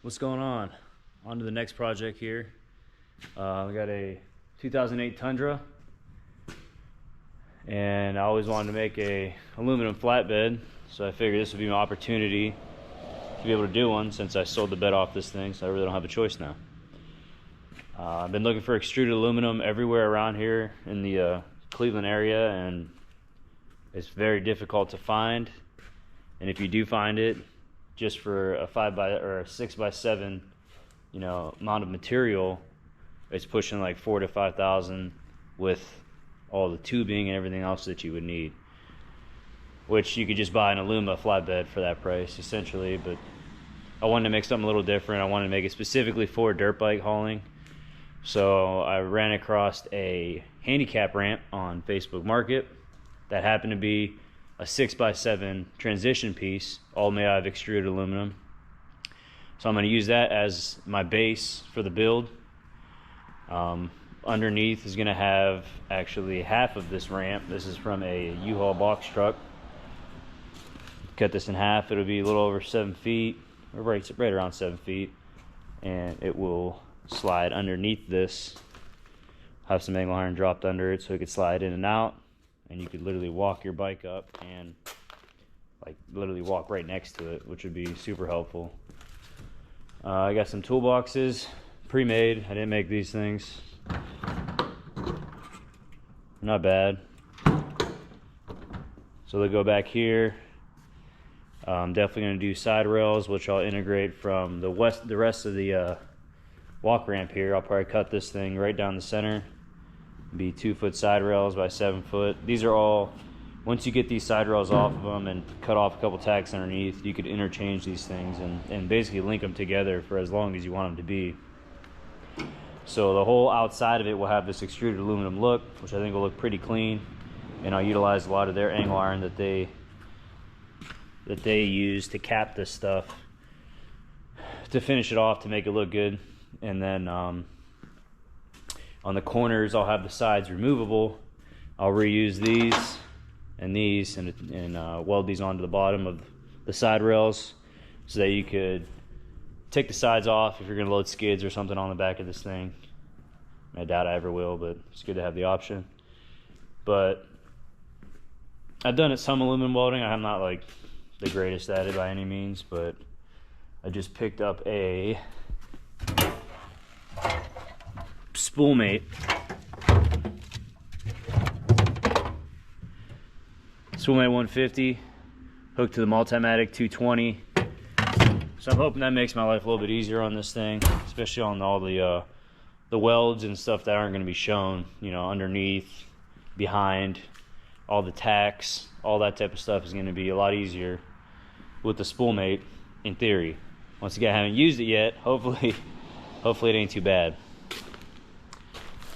What's going on? On to the next project here. We got a 2008 Tundra, and I always wanted to make a aluminum flatbed, so I figured this would be my opportunity to be able to do one since I sold the bed off this thing, so I really don't have a choice now. I've been looking for extruded aluminum everywhere around here in the Cleveland area, and it's very difficult to find. And if you do find it, just for a 5 by or a 6 by 7, amount of material, it's pushing like 4,000 to 5,000 with all the tubing and everything else that you would need. Which you could just buy an Aluma flatbed for that price, essentially. But I wanted to make something a little different. I wanted to make it specifically for dirt bike hauling. So I ran across a handicap ramp on Facebook Market that happened to be a 6 by 7 transition piece, all made out of extruded aluminum. So I'm going to use that as my base for the build. Underneath is going to have actually half of this ramp. This is from a U-Haul box truck. Cut this in half. It'll be a little over 7 feet, or right around 7 feet, and it will slide underneath this. Have some angle iron dropped under it so it could slide in and out, and you could literally walk your bike up and like literally walk right next to it, which would be super helpful. I got some toolboxes pre-made. I didn't make these things. Not bad. So they'll go back here. I'm definitely going to do side rails, which I'll integrate from the rest of the walk ramp here. I'll probably cut this thing right down the center. Be 2-foot side rails by 7 foot. These are all, once you get these side rails off of them and cut off a couple tacks underneath, you could interchange these things and basically link them together for as long as you want them to be. So the whole outside of it will have this extruded aluminum look, which I think will look pretty clean, and I'll utilize a lot of their angle iron that they use to cap this stuff to finish it off to make it look good. And then on the corners, I'll have the sides removable. I'll reuse these and weld these onto the bottom of the side rails so that you could take the sides off if you're going to load skids or something on the back of this thing. I doubt I ever will, but it's good to have the option. But I've done some aluminum welding. I'm not like the greatest at it by any means, but I just picked up a spoolmate. Spoolmate 150 hooked to the Multimatic 220. So I'm hoping that makes my life a little bit easier on this thing, especially on all the welds and stuff that aren't going to be shown, underneath, behind, all the tacks, all that type of stuff is going to be a lot easier with the spoolmate, in theory. Once again, I haven't used it yet. Hopefully it ain't too bad.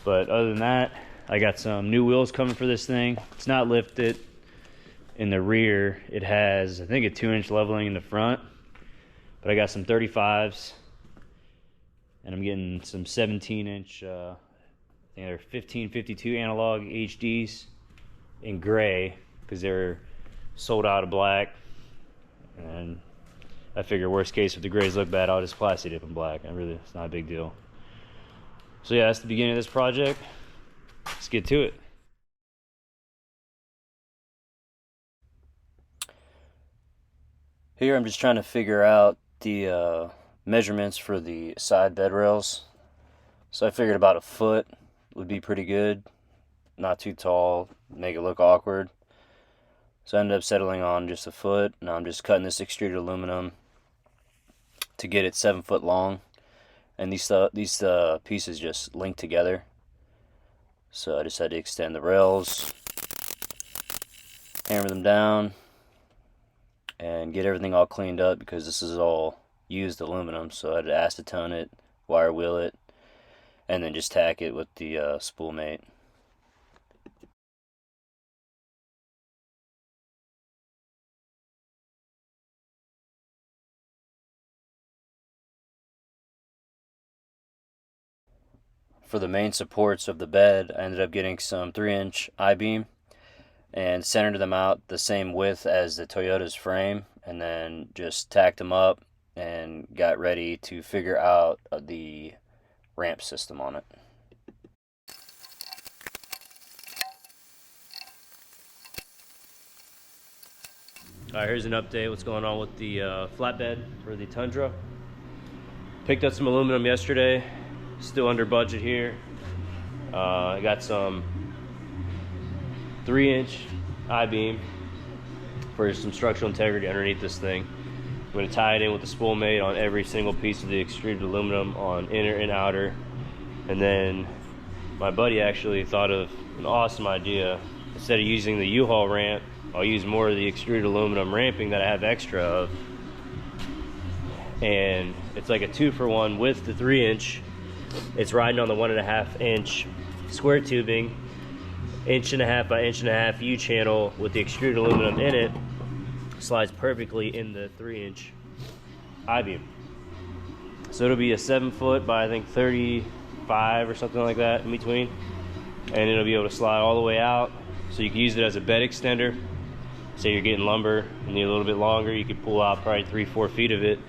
But other than that, I got some new wheels coming for this thing. It's not lifted. In the rear, it has, I think, a 2-inch leveling in the front. But I got some 35s. And I'm getting some 17-inch, I think they're 1552 analog HDs in gray, because they're sold out of black. And I figure worst case, if the grays look bad, I'll just plasti dip in black. It's not a big deal. So yeah, that's the beginning of this project. Let's get to it. Here I'm just trying to figure out the measurements for the side bed rails. So I figured about a foot would be pretty good. Not too tall, make it look awkward. So I ended up settling on just a foot. Now I'm just cutting this extruded aluminum to get it 7 foot long. And these pieces just link together. So I just had to extend the rails, hammer them down, and get everything all cleaned up because this is all used aluminum. So I had to acetone it, wire wheel it, and then just tack it with the spoolmate. For the main supports of the bed, I ended up getting some 3-inch I-beam and centered them out the same width as the Toyota's frame, and then just tacked them up and got ready to figure out the ramp system on it. Alright, here's an update what's going on with the flatbed for the Tundra. Picked up some aluminum yesterday, still under budget here. I got some 3-inch I-beam for some structural integrity underneath this thing. I'm going to tie it in with the spool mate on every single piece of the extruded aluminum on inner and outer. And then my buddy actually thought of an awesome idea. Instead of using the U-Haul ramp, I'll use more of the extruded aluminum ramping that I have extra of. And it's like a 2-for-1 with the 3-inch. It's riding on the 1.5-inch square tubing, 1.5 by 1.5 U-channel with the extruded aluminum in it. Slides perfectly in the 3-inch I-beam. So it'll be a 7-foot by I think 35 or something like that in between, and it'll be able to slide all the way out. So you can use it as a bed extender. Say you're getting lumber and need a little bit longer, you could pull out probably 3-4 feet of it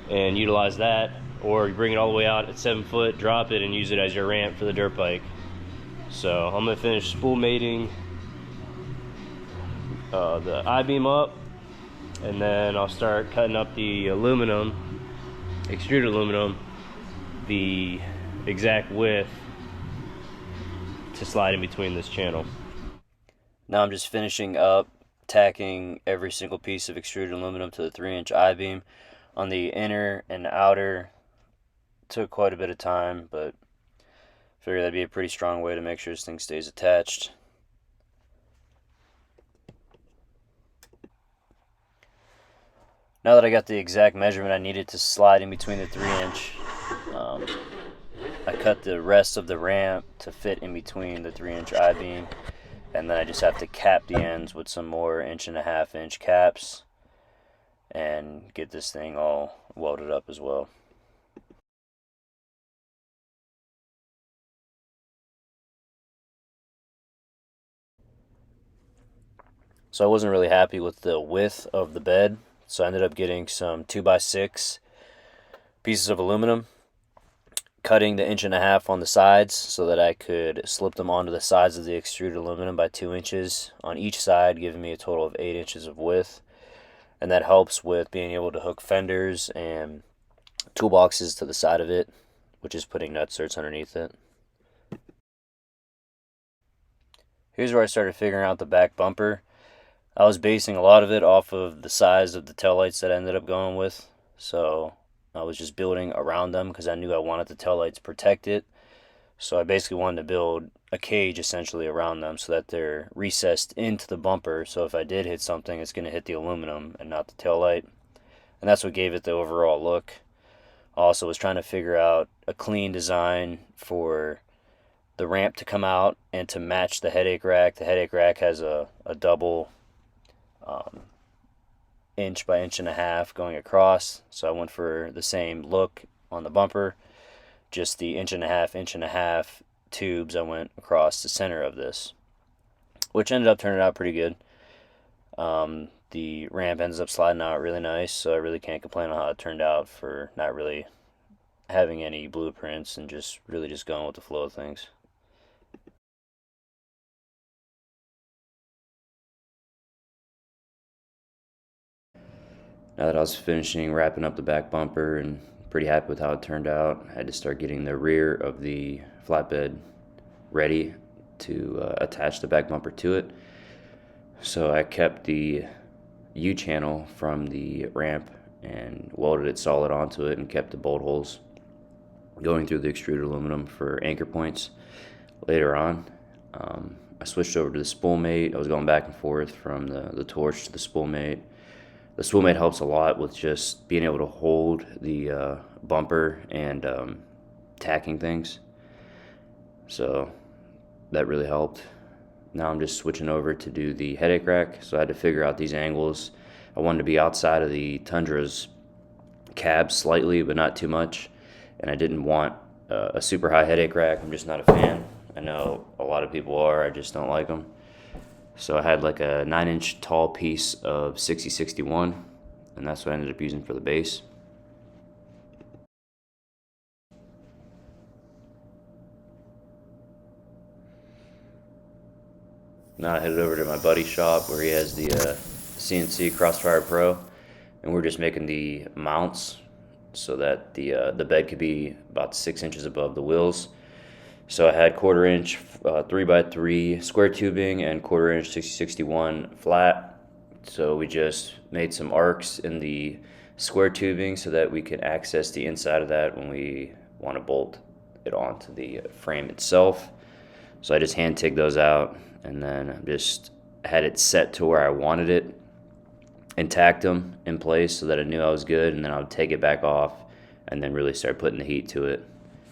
and utilize that, or you bring it all the way out at 7 foot, drop it, and use it as your ramp for the dirt bike. So I'm gonna finish spool mating the I-beam up, and then I'll start cutting up the aluminum, extruded aluminum, the exact width to slide in between this channel. Now I'm just finishing up tacking every single piece of extruded aluminum to the 3-inch I-beam. On the inner and outer, took quite a bit of time, but figured that'd be a pretty strong way to make sure this thing stays attached. Now that I got the exact measurement I needed to slide in between the 3-inch, I cut the rest of the ramp to fit in between the 3-inch I-beam, and then I just have to cap the ends with some more 1.5-inch caps and get this thing all welded up as well. So I wasn't really happy with the width of the bed, so I ended up getting some 2x6 pieces of aluminum, cutting the 1.5 on the sides so that I could slip them onto the sides of the extruded aluminum by 2 inches on each side, giving me a total of 8 inches of width. And that helps with being able to hook fenders and toolboxes to the side of it, which is putting nutserts underneath it. Here's where I started figuring out the back bumper. I was basing a lot of it off of the size of the taillights that I ended up going with, so I was just building around them because I knew I wanted the taillights protected. So I basically wanted to build a cage essentially around them so that they're recessed into the bumper, so if I did hit something, it's going to hit the aluminum and not the taillight. And that's what gave it the overall look. Also was trying to figure out a clean design for the ramp to come out and to match the headache rack. The headache rack has a double 1 by 1.5 inch going across, so I went for the same look on the bumper. Just the 1.5 inch tubes I went across the center of this, which ended up turning out pretty good. The ramp ends up sliding out really nice, so I really can't complain on how it turned out for not really having any blueprints and just really just going with the flow of things. Now that I was finishing wrapping up the back bumper and pretty happy with how it turned out, I had to start getting the rear of the flatbed ready to attach the back bumper to it. So I kept the U-channel from the ramp and welded it solid onto it and kept the bolt holes going through the extruded aluminum for anchor points. Later on, I switched over to the spool mate. I was going back and forth from the torch to the spool mate. The spool mate helps a lot with just being able to hold the bumper and tacking things. So that really helped. Now I'm just switching over to do the headache rack. So I had to figure out these angles. I wanted to be outside of the Tundra's cab slightly, but not too much. And I didn't want a super high headache rack. I'm just not a fan. I know a lot of people are. I just don't like them. So I had like a 9-inch tall piece of 6061 and that's what I ended up using for the base. Now I headed over to my buddy's shop where he has the CNC Crossfire Pro, and we're just making the mounts so that the bed could be about 6 inches above the wheels. So I had 1/4 inch 3x3 square tubing and 1/4 inch 6061 flat. So we just made some arcs in the square tubing so that we can access the inside of that when we want to bolt it onto the frame itself. So I just hand TIG those out and then just had it set to where I wanted it and tacked them in place so that I knew I was good, and then I would take it back off and then really start putting the heat to it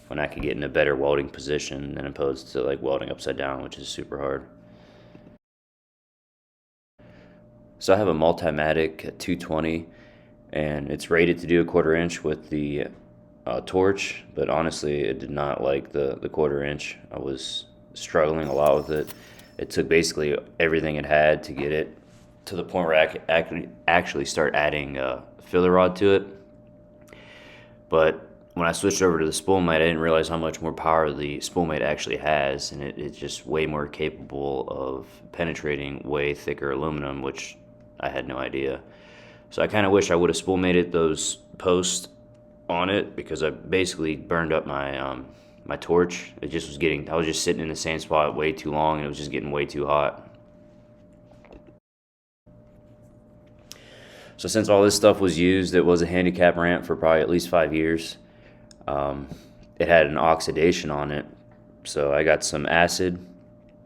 when I could get in a better welding position than opposed to like welding upside down, which is super hard. So I have a Multimatic 220 and it's rated to do a 1/4 inch with the torch, but honestly it did not like the 1/4 inch. I was struggling a lot with it. It took basically everything it had to get it to the point where I could actually start adding filler rod to it. But when I switched over to the spoolmate, I didn't realize how much more power the spoolmate actually has, and it's just way more capable of penetrating way thicker aluminum, which I had no idea. So I kind of wish I would have spoolmated those posts on it, because I basically burned up my my torch. It just was getting, I was just sitting in the same spot way too long, and it was just getting way too hot. So since all this stuff was used, it was a handicap ramp for probably at least 5 years. It had an oxidation on it, so I got some acid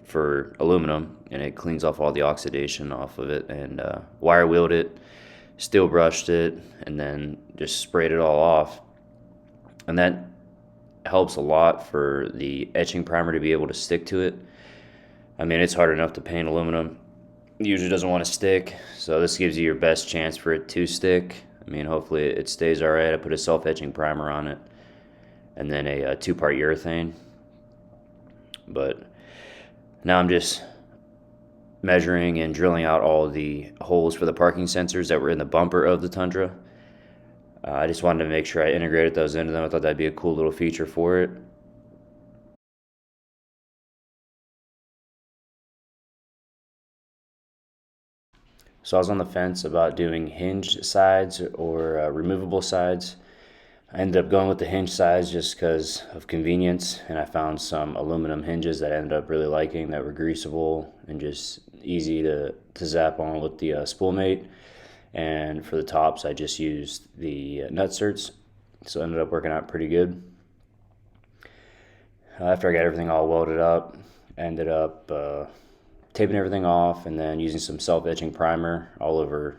for aluminum, and it cleans off all the oxidation off of it, and wire wheeled it, steel brushed it, and then just sprayed it all off. And that helps a lot for the etching primer to be able to stick to it. I mean, it's hard enough to paint aluminum. It usually doesn't want to stick, so this gives you your best chance for it to stick. I mean, hopefully it stays all right. I put a self-etching primer on it, and then a 2-part urethane. But now I'm just measuring and drilling out all the holes for the parking sensors that were in the bumper of the Tundra. I just wanted to make sure I integrated those into them. I thought that'd be a cool little feature for it. So I was on the fence about doing hinged sides or removable sides. I ended up going with the hinge sides just because of convenience, and I found some aluminum hinges that I ended up really liking that were greasable and just easy to zap on with the spoolmate. And for the tops, I just used the nut certs, so it ended up working out pretty good. After I got everything all welded up, I ended up taping everything off and then using some self-etching primer all over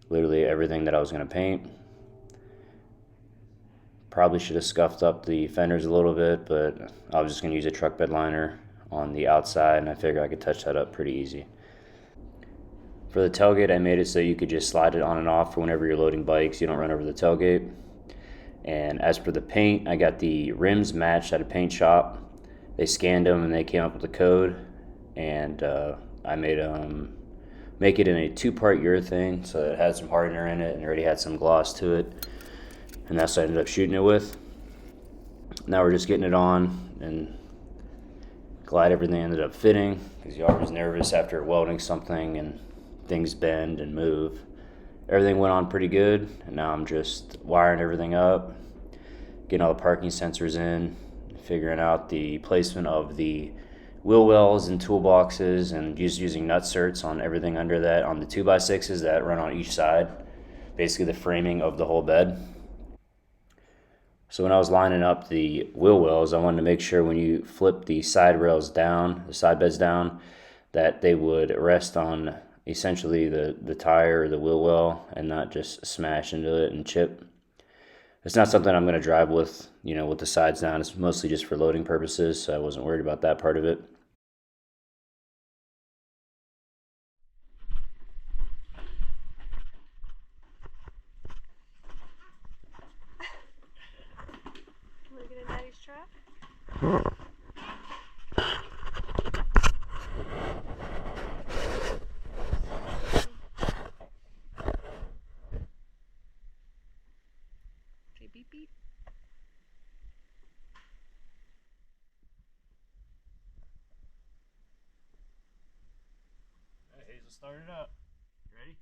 literally everything that I was going to paint. Probably should have scuffed up the fenders a little bit, but I was just going to use a truck bed liner on the outside, and I figured I could touch that up pretty easy. For the tailgate, I made it so you could just slide it on and off for whenever you're loading bikes. You don't run over the tailgate. And as for the paint, I got the rims matched at a paint shop. They scanned them and they came up with the code, and I made them make it in a 2-part urethane, so it had some hardener in it and already had some gloss to it, and that's what I ended up shooting it with. Now we're just getting it on, and glad everything ended up fitting, because you're always nervous after welding something and things bend and move. Everything went on pretty good, and now I'm just wiring everything up, getting all the parking sensors in, figuring out the placement of the wheel wells and toolboxes, and just using nut certs on everything under that, on the 2x6s that run on each side, basically the framing of the whole bed. So when I was lining up the wheel wells, I wanted to make sure when you flip the side rails down, the side beds down, that they would rest on essentially the tire or the wheel well and not just smash into it and chip. It's not something I'm going to drive with, with the sides down. It's mostly just for loading purposes, so I wasn't worried about that part of it. Look at Daddy's truck. beep. All right, Hazel, start it up. Ready?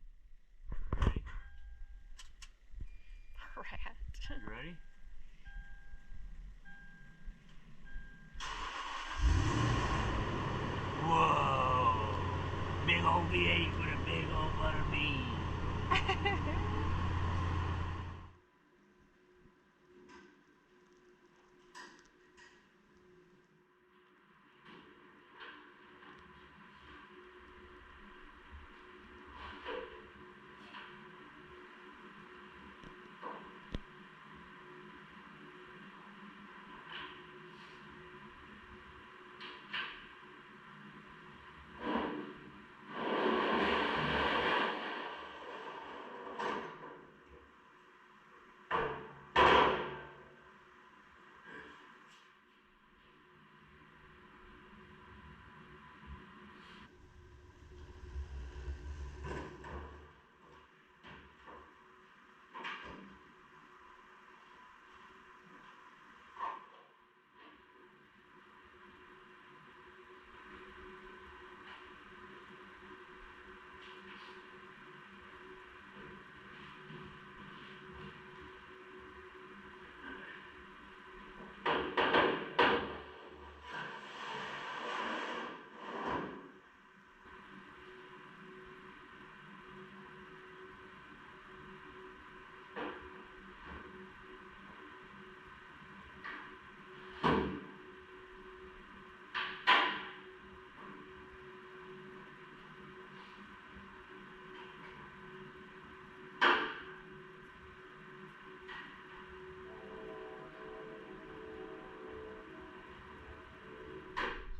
Ready? Rat. You ready? Whoa! Big old V8 with a big old butter bean.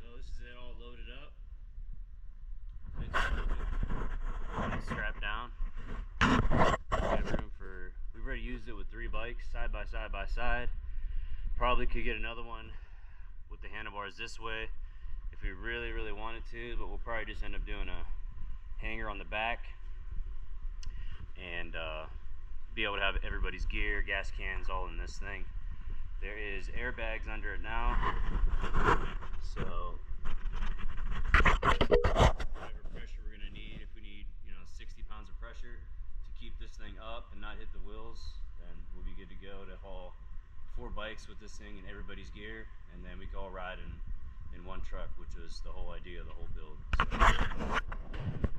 So this is it all loaded up. It's strapped down. We have room for, we've already used it with 3 bikes side by side by side. Probably could get another one with the handlebars this way if we really wanted to, but we'll probably just end up doing a hanger on the back and be able to have everybody's gear, gas cans, all in this thing. There is airbags under it now, so whatever pressure we're gonna need, if we need 60 pounds of pressure to keep this thing up and not hit the wheels, then we'll be good to go to haul 4 bikes with this thing and everybody's gear, and then we can all ride in one truck, which was the whole idea of the whole build. So.